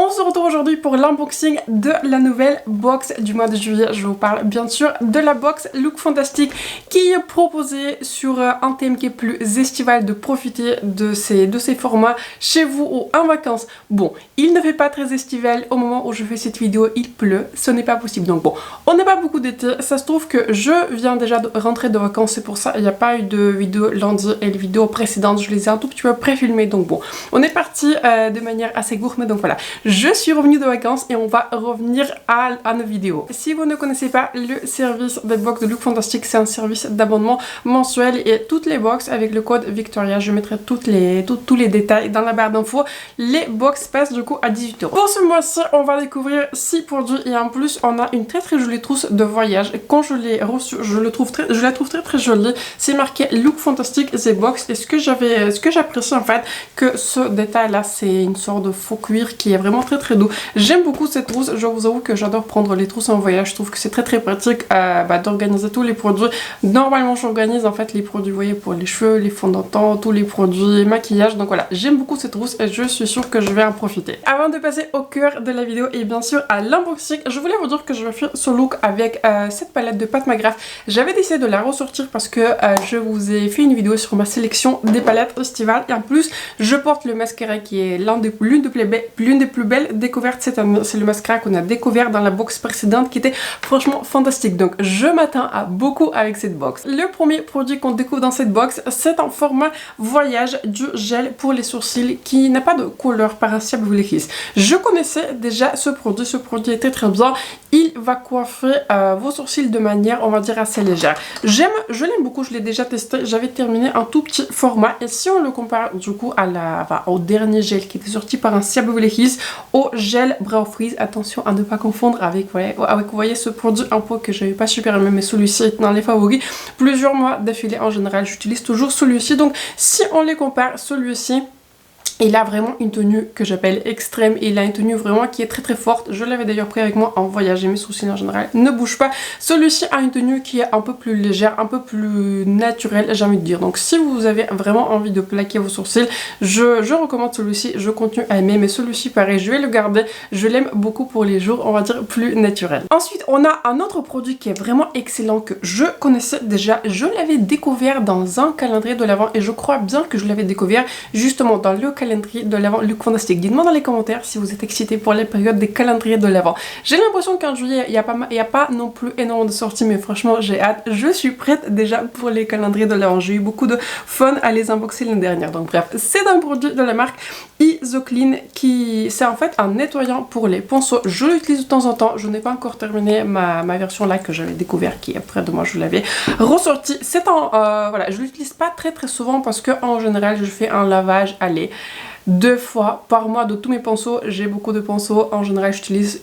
On se retrouve aujourd'hui pour l'unboxing de la nouvelle box du mois de juillet. Je vous parle bien sûr de la box Look Fantastic qui est proposée sur un thème qui est plus estival, de profiter de ces formats chez vous ou en vacances. Bon, il ne fait pas très estival au moment où je fais cette vidéo, il pleut, ce n'est pas possible. Donc bon, on n'a pas beaucoup d'été, ça se trouve que je viens déjà de rentrer de vacances, c'est pour ça il n'y a pas eu de vidéo lundi et les vidéos précédentes, je les ai un tout petit peu pré-filmées. Donc bon, on est parti de manière assez gourmande, donc voilà. Je suis revenue de vacances et on va revenir à nos vidéos. Si vous ne connaissez pas le service des box de Look Fantastic, c'est un service d'abonnement mensuel et toutes les box avec le code Victoria, je mettrai tous les détails dans la barre d'infos. Les box passent du coup à 18 €. Pour ce mois-ci, on va découvrir 6 produits et en plus on a une très jolie trousse de voyage. Quand je l'ai reçue, je la trouve très jolie. C'est marqué Look Fantastic The Box et ce que j'apprécie en fait, que ce détail là, c'est une sorte de faux cuir qui est vraiment très doux. J'aime beaucoup cette trousse, je vous avoue que j'adore prendre les trousses en voyage, je trouve que c'est très pratique d'organiser tous les produits. Normalement j'organise en fait les produits, vous voyez, pour les cheveux, les fonds de teint, tous les produits maquillage, donc voilà, j'aime beaucoup cette trousse et je suis sûre que je vais en profiter. Avant de passer au cœur de la vidéo et bien sûr à l'unboxing, je voulais vous dire que je vais faire ce look avec cette palette de Pat McGrath. J'avais décidé de la ressortir parce que je vous ai fait une vidéo sur ma sélection des palettes estivales et en plus je porte le mascara qui est l'une des plus belles découvertes cette année. C'est le mascara qu'on a découvert dans la box précédente qui était franchement fantastique, donc je m'attends à beaucoup avec cette box. Le premier produit qu'on découvre dans cette box, c'est un format voyage du gel pour les sourcils qui n'a pas de couleur par un simple liquide. Je connaissais déjà ce produit était très bien. Il va coiffer vos sourcils de manière, on va dire, assez légère. Je l'aime beaucoup, je l'ai déjà testé, j'avais terminé un tout petit format et si on le compare du coup au dernier gel qui était sorti par un Ciabatta au gel Brow Freeze, attention à ne pas confondre avec vous voyez ce produit un peu que j'avais pas super aimé, mais celui-ci est dans les favoris. Plusieurs mois d'affilée en général, j'utilise toujours celui-ci, donc si on les compare, celui-ci il a vraiment une tenue que j'appelle extrême et il a une tenue vraiment qui est très forte. Je l'avais d'ailleurs pris avec moi en voyage et mes sourcils en général ne bougent pas. Celui-ci a une tenue qui est un peu plus légère, un peu plus naturelle, j'ai envie de dire. Donc si vous avez vraiment envie de plaquer vos sourcils, je recommande celui-ci. Je continue à aimer, mais celui-ci pareil, je vais le garder. Je l'aime beaucoup pour les jours, on va dire, plus naturels. Ensuite, on a un autre produit qui est vraiment excellent que je connaissais déjà. Je l'avais découvert dans un calendrier de l'Avent et je crois bien que je l'avais découvert justement dans le calendrier de l'Avent Look Fantastic. Dites-moi dans les commentaires si vous êtes excités pour les périodes des calendriers de l'Avent. J'ai l'impression qu'en juillet il n'y a pas non plus énormément de sorties, mais franchement j'ai hâte. Je suis prête déjà pour les calendriers de l'Avent. J'ai eu beaucoup de fun à les unboxer l'année dernière. Donc bref, c'est un produit de la marque Isoclean qui c'est en fait un nettoyant pour les pinceaux. Je l'utilise de temps en temps. Je n'ai pas encore terminé ma version là que j'avais découvert qui est près de moi. Je l'avais ressorti. C'est voilà, je l'utilise pas très souvent parce que en général je fais un lavage 2 fois par mois de tous mes pinceaux. J'ai beaucoup de pinceaux, en général j'utilise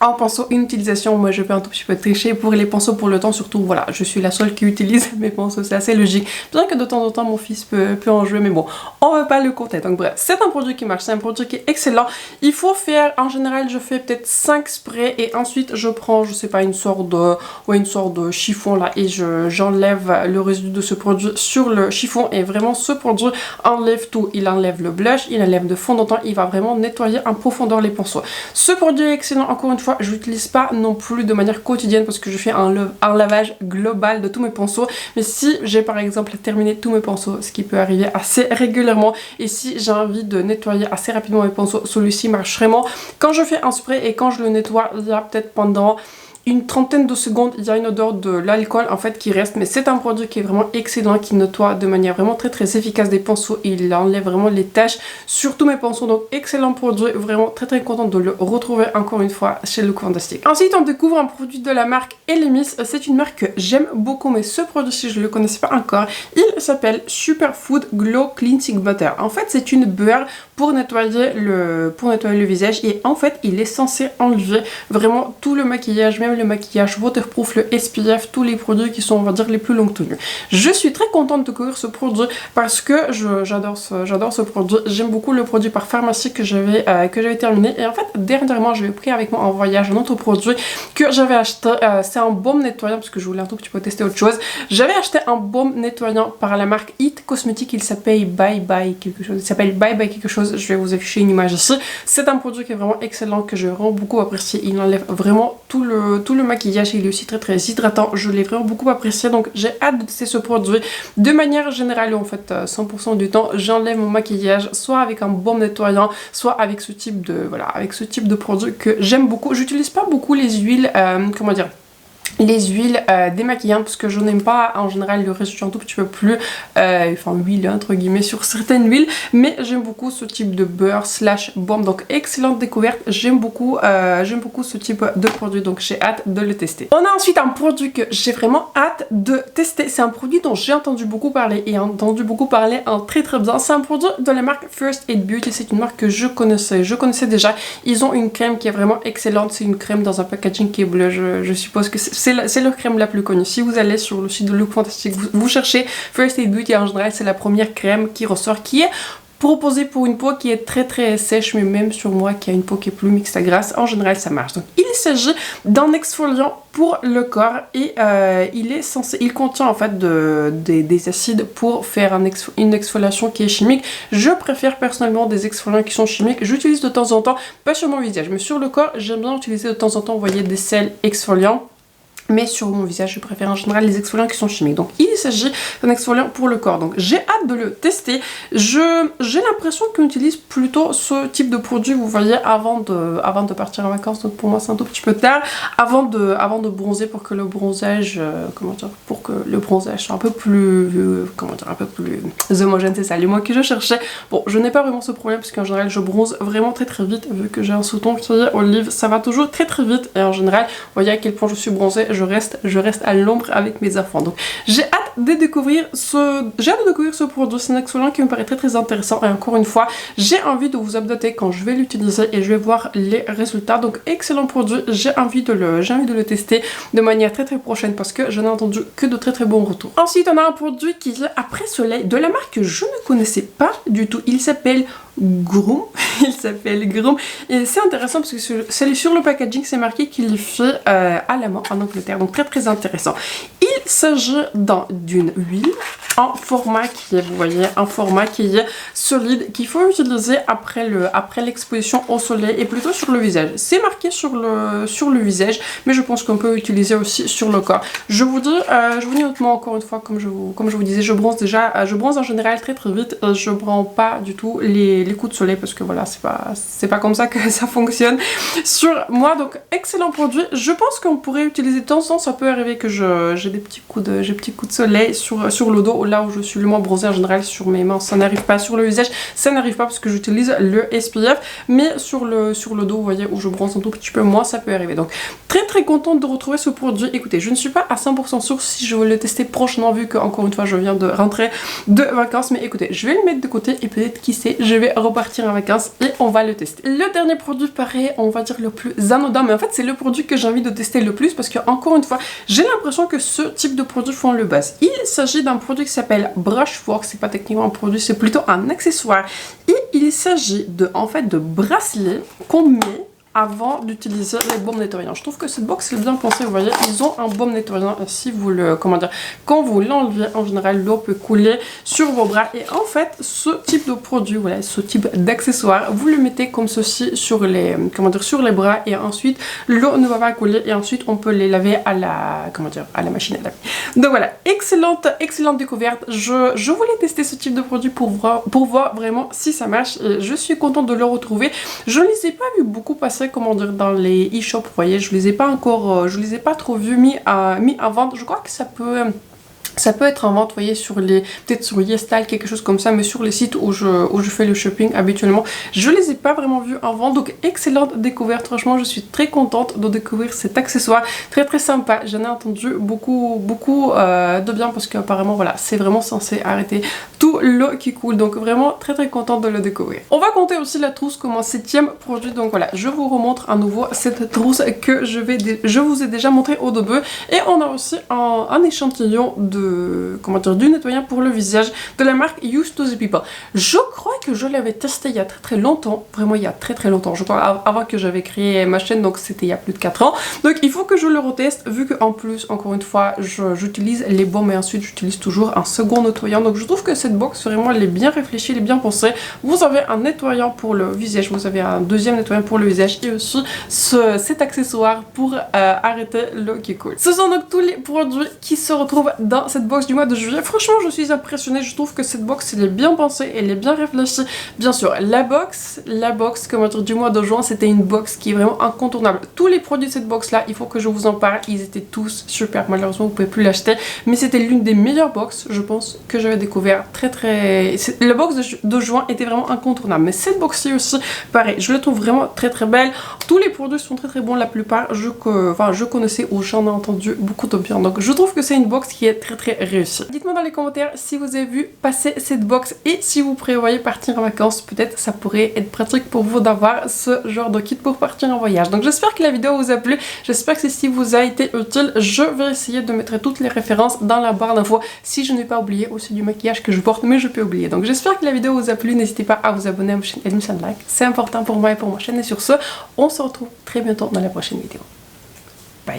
un pinceau, une utilisation. Moi je peux un tout petit peu tricher pour les pinceaux pour le temps, surtout voilà, je suis la seule qui utilise mes pinceaux, c'est assez logique. Bien que de temps en temps mon fils peut en jouer, mais bon, on va pas le compter. Donc bref, c'est un produit qui marche, c'est un produit qui est excellent. Il faut faire, en général je fais peut-être 5 sprays et ensuite je prends, je sais pas, une sorte de chiffon là et j'enlève le résidu de ce produit sur le chiffon et vraiment ce produit enlève tout. Il enlève le blush, il enlève le fond de teint, il va vraiment nettoyer en profondeur les pinceaux. Ce produit est excellent, encore une fois. Je l'utilise pas non plus de manière quotidienne parce que je fais un lavage global de tous mes pinceaux, mais si j'ai par exemple terminé tous mes pinceaux, ce qui peut arriver assez régulièrement, et si j'ai envie de nettoyer assez rapidement mes pinceaux, celui-ci marche vraiment. Quand je fais un spray et quand je le nettoie, il y a peut-être pendant une trentaine de secondes, il y a une odeur de l'alcool en fait qui reste, mais c'est un produit qui est vraiment excellent, qui nettoie de manière vraiment très efficace des pinceaux. Il enlève vraiment les taches sur tous mes pinceaux, donc excellent produit, vraiment très contente de le retrouver encore une fois chez Look Fantastic. Ensuite on découvre un produit de la marque Elemis, c'est une marque que j'aime beaucoup, mais ce produit-ci je ne le connaissais pas encore. Il s'appelle Superfood Glow Cleansing Butter. En fait c'est une beurre pour nettoyer le visage et en fait il est censé enlever vraiment tout le maquillage, même j'aime le maquillage waterproof, le SPF, tous les produits qui sont, on va dire, les plus longue tenue. Je suis très contente de découvrir ce produit parce que j'adore ce produit. J'aime beaucoup le produit par pharmacie que j'avais terminé. Et en fait, dernièrement, j'avais pris avec moi en voyage un autre produit que j'avais acheté. C'est un baume nettoyant parce que je voulais un tout petit peu tester autre chose. J'avais acheté un baume nettoyant par la marque It Cosmetics. Il s'appelle Bye Bye quelque chose. Il s'appelle Bye Bye quelque chose. Je vais vous afficher une image ici. C'est un produit qui est vraiment excellent, que j'ai vraiment beaucoup apprécié. Il enlève vraiment tout le maquillage. Il est aussi très très hydratant. Je l'ai vraiment beaucoup apprécié. Donc j'ai hâte de tester ce produit. De manière générale, en fait, 100% du temps, j'enlève mon maquillage soit avec un baume nettoyant, soit avec ce type de produit que j'aime beaucoup. J'utilise pas beaucoup les huiles, comment dire, les huiles démaquillantes parce que je n'aime pas en général le résultat un tout petit peu plus enfin huile entre guillemets sur certaines huiles, mais j'aime beaucoup ce type de beurre slash baume. Donc excellente découverte, j'aime beaucoup ce type de produit, donc j'ai hâte de le tester. On a ensuite un produit que j'ai vraiment hâte de tester. C'est un produit dont j'ai entendu beaucoup parler en très très bien. C'est un produit de la marque First Aid Beauty. C'est une marque que je connaissais déjà. Ils ont une crème qui est vraiment excellente. C'est une crème dans un packaging qui est bleu. Je suppose que c'est leur crème la plus connue. Si vous allez sur le site de Look Fantastic, vous cherchez First Aid Beauty, en général c'est la première crème qui ressort, qui est proposée pour une peau qui est très très sèche, mais même sur moi qui a une peau qui est plus mixte à grasse, en général ça marche. Donc il s'agit d'un exfoliant pour le corps et il contient en fait des acides pour faire une exfoliation qui est chimique. Je préfère personnellement des exfoliants qui sont chimiques. J'utilise de temps en temps, pas sur mon visage, mais sur le corps, j'aime bien utiliser de temps en temps, vous voyez, des sels exfoliants. Mais sur mon visage, je préfère en général les exfoliants qui sont chimiques. Donc il s'agit d'un exfoliant pour le corps. Donc j'ai hâte de le tester. J'ai l'impression qu'on utilise plutôt ce type de produit, vous voyez, avant de partir en vacances. Donc pour moi c'est un tout petit peu tard. Avant de bronzer, pour que le bronzage, pour que le bronzage soit un peu plus, un peu plus homogène, c'est ça, les mots que je cherchais. Bon, je n'ai pas vraiment ce problème parce qu'en général je bronze vraiment très très vite, vu que j'ai un sous-ton qui est olive, ça va toujours très très vite. Et en général, vous voyez à quel point je suis bronzée. Je reste à l'ombre avec mes enfants. Donc j'ai hâte de découvrir ce produit. C'est un exfoliant qui me paraît très très intéressant. Et encore une fois, j'ai envie de vous updater quand je vais l'utiliser et je vais voir les résultats. Donc excellent produit. J'ai envie de le tester de manière très très prochaine parce que je n'ai entendu que de très très bons retours. Ensuite, on a un produit qui est Après Soleil de la marque que je ne connaissais pas du tout. Il s'appelle Groom. Et c'est intéressant parce que sur le packaging c'est marqué qu'il est fait à la main en Angleterre, donc très très intéressant. Il s'agit d'une huile en format qui est, vous voyez, un format qui est solide, qu'il faut utiliser après l'exposition au soleil et plutôt sur le visage. C'est marqué sur le visage, mais je pense qu'on peut utiliser aussi sur le corps. Je vous dis honnêtement, encore une fois, comme je vous disais, je bronze en général très très vite. Je ne prends pas du tout les coups de soleil parce que voilà, c'est pas comme ça que ça fonctionne sur moi. Donc excellent produit. Je pense qu'on pourrait utiliser de temps en temps. Ça peut arriver que j'ai des petits coups de soleil sur le dos, là où je suis le moins bronzée. En général sur mes mains ça n'arrive pas, sur le visage ça n'arrive pas parce que j'utilise le SPF, mais sur le dos, vous voyez, où je bronze un tout petit peu moins, ça peut arriver. Donc très très contente de retrouver ce produit. Écoutez, je ne suis pas à 100% sûre si je vais le tester prochainement, vu que encore une fois je viens de rentrer de vacances, mais écoutez, je vais le mettre de côté et peut-être, qui sait, je vais repartir en vacances et on va le tester. Le dernier produit paraît, on va dire, le plus anodin, mais en fait c'est le produit que j'ai envie de tester le plus parce que encore une fois j'ai l'impression que ce type de produit font le buzz. Il s'agit d'un produit qui s'appelle Brushworks. C'est pas techniquement un produit, c'est plutôt un accessoire, et il s'agit de bracelets qu'on met avant d'utiliser les baumes nettoyants. Je trouve que cette box est bien pensée, vous voyez, ils ont un baume nettoyant. Si vous quand vous l'enlevez, en général l'eau peut couler sur vos bras, et en fait ce type de produit, voilà, ce type d'accessoire, vous le mettez comme ceci sur les bras, et ensuite l'eau ne va pas couler, et ensuite on peut les laver à la machine à laver. Donc voilà, excellente découverte. Je voulais tester ce type de produit pour voir vraiment si ça marche, et je suis contente de le retrouver. Je ne les ai pas vu beaucoup passer, dans les e-shops, vous voyez, je les ai pas trop vus mis en vente. Je crois que ça peut Ça peut être en vente, vous voyez, sur les, peut-être sur YesStyle, quelque chose comme ça, mais sur les sites où je fais le shopping habituellement, je les ai pas vraiment vus en vente. Donc excellente découverte, franchement je suis très contente de découvrir cet accessoire, très très sympa. J'en ai entendu beaucoup de bien, parce qu'apparemment voilà, c'est vraiment censé arrêter tout l'eau qui coule, donc vraiment très très contente de le découvrir. On va compter aussi la trousse comme un 7e produit, donc voilà, je vous remontre à nouveau cette trousse que je vous ai déjà montré au début. Et on a aussi un échantillon comment dire, du nettoyant pour le visage de la marque Used to the People. Je crois que je l'avais testé il y a très très longtemps, vraiment il y a très très longtemps, je crois avant que j'avais créé ma chaîne, donc c'était il y a plus de 4 ans. Donc il faut que je le reteste, vu qu'en plus, encore une fois, j'utilise les baumes et ensuite j'utilise toujours un second nettoyant. Donc je trouve que cette box vraiment elle est bien réfléchie, elle est bien pensée. Vous avez un nettoyant pour le visage, vous avez un deuxième nettoyant pour le visage et aussi cet accessoire pour arrêter l'eau qui coule. Ce sont donc tous les produits qui se retrouvent dans cette box du mois de juillet. Franchement je suis impressionnée, je trouve que cette box elle est bien pensée, elle est bien réfléchie. Bien sûr la box comment dire, du mois de juin, c'était une box qui est vraiment incontournable. Tous les produits de cette box là, il faut que je vous en parle, ils étaient tous super. Malheureusement vous pouvez plus l'acheter, mais c'était l'une des meilleures box je pense que j'avais découvert. La box de juin était vraiment incontournable, mais cette box ci aussi pareil, je la trouve vraiment très très belle. Tous les produits sont très très bons, la plupart je connaissais ou j'en ai entendu beaucoup de bien, donc je trouve que c'est une box qui est très très réussie. Dites-moi dans les commentaires si vous avez vu passer cette box et si vous prévoyez partir en vacances, peut-être ça pourrait être pratique pour vous d'avoir ce genre de kit pour partir en voyage. Donc j'espère que la vidéo vous a plu, j'espère que ceci vous a été utile. Je vais essayer de mettre toutes les références dans la barre d'infos si je n'ai pas oublié aussi du maquillage que je porte, mais je peux oublier. Donc j'espère que la vidéo vous a plu, n'hésitez pas à vous abonner à ma chaîne et à me like, c'est important pour moi et pour ma chaîne. Et sur ce, on se retrouve très bientôt dans la prochaine vidéo.